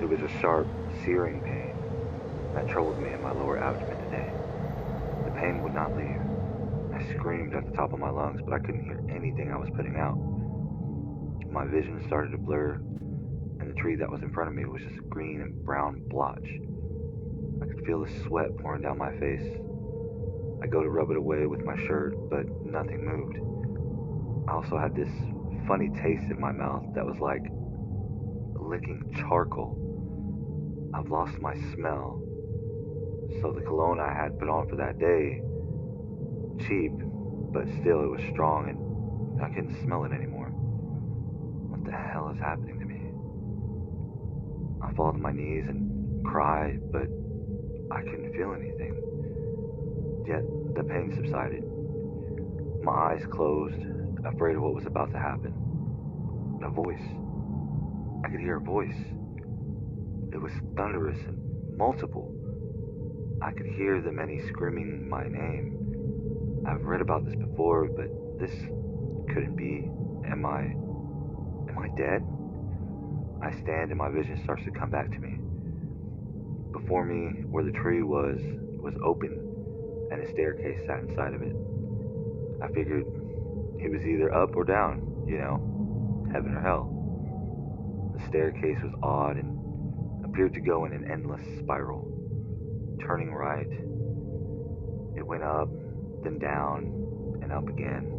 It was a sharp, searing pain that troubled me in my lower abdomen today. The pain would not leave. I screamed at the top of my lungs, but I couldn't hear anything I was putting out. My vision started to blur, and the tree that was in front of me was just a green and brown blotch. I could feel the sweat pouring down my face. I go to rub it away with my shirt, but nothing moved. I also had this funny taste in my mouth that was like licking charcoal. I've lost my smell, so the cologne I had put on for that day, cheap, but still it was strong and I couldn't smell it anymore. What the hell is happening to me? I fall to my knees and cry, but I couldn't feel anything. Yet the pain subsided. My eyes closed, afraid of what was about to happen. A voice. I could hear a voice. It was thunderous and multiple. I could hear the many screaming my name. I've read about this before, but this couldn't be. Am I dead? I stand and my vision starts to come back to me. Before me, where the tree was open and a staircase sat inside of it. I figured it was either up or down, heaven or hell. The staircase was odd and appeared to go in an endless spiral. Turning right, it went up, then down, and up again.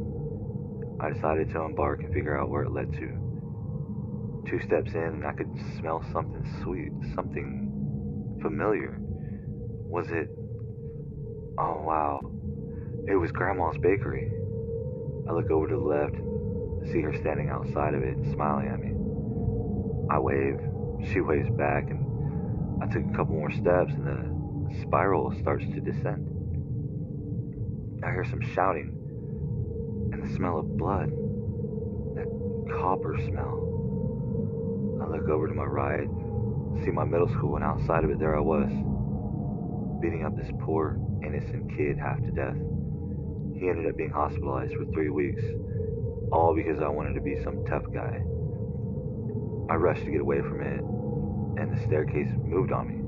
I decided to embark and figure out where it led to. 2 steps in, and I could smell something sweet, something familiar. Was it? Oh, wow. It was Grandma's bakery. I look over to the left and see her standing outside of it and smiling at me. I wave, she waves back, and I took a couple more steps, and the spiral starts to descend. I hear some shouting and the smell of blood, that copper smell. I look over to my right, see my middle school, and outside of it, there I was, beating up this poor, innocent kid half to death. He ended up being hospitalized for 3 weeks, all because I wanted to be some tough guy. I rushed to get away from it, and the staircase moved on me,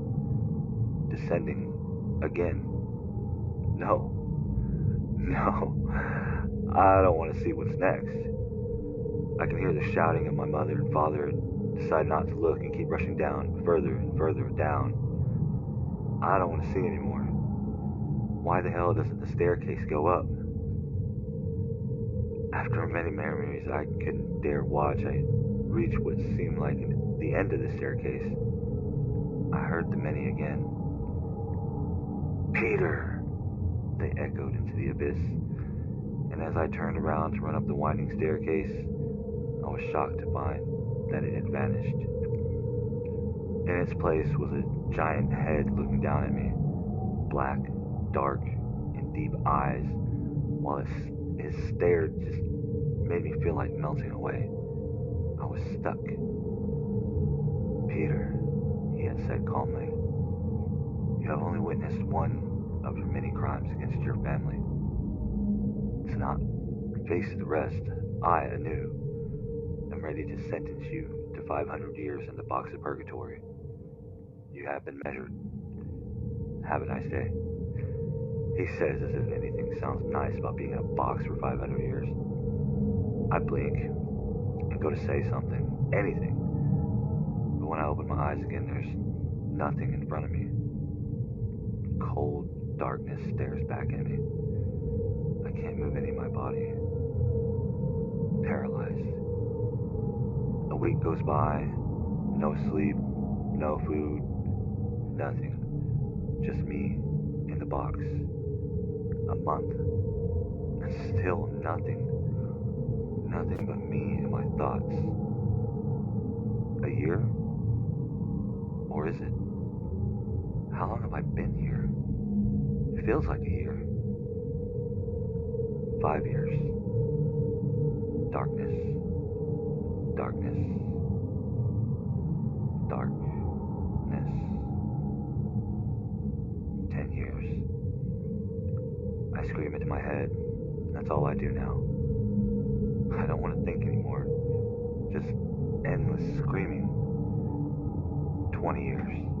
descending again. No, I don't want to see what's next. I can hear the shouting of my mother and father and decide not to look and keep rushing down, further and further down. I don't want to see anymore. Why the hell doesn't the staircase go up? After many memories I couldn't dare watch, I reached what seemed like the end of the staircase. I heard the many again. Peter! They echoed into the abyss. And as I turned around to run up the winding staircase, I was shocked to find that it had vanished. In its place was a giant head looking down at me, black, dark, and deep eyes, while his stare just made me feel like melting away. I was stuck. Peter, he had said calmly, you have only witnessed one of your many crimes against your family. To not face the rest, I, anew, am ready to sentence you to 500 years in the box of purgatory. You have been measured. Have a nice day. He says as if anything sounds nice about being in a box for 500 years. I blink and go to say something, anything. But when I open my eyes again, there's nothing in front of me. Cold darkness stares back at me. I can't move any of my body. Paralyzed. A week goes by, no sleep, no food, nothing. Just me in the box. A month, and still nothing. Nothing but me and my thoughts. A year? Or is it? How long have I been here? It feels like a year. 5 years. Darkness. Darkness. Darkness. 10 years. I scream into my head. That's all I do now. I don't want to think anymore. Just endless screaming. 20 years.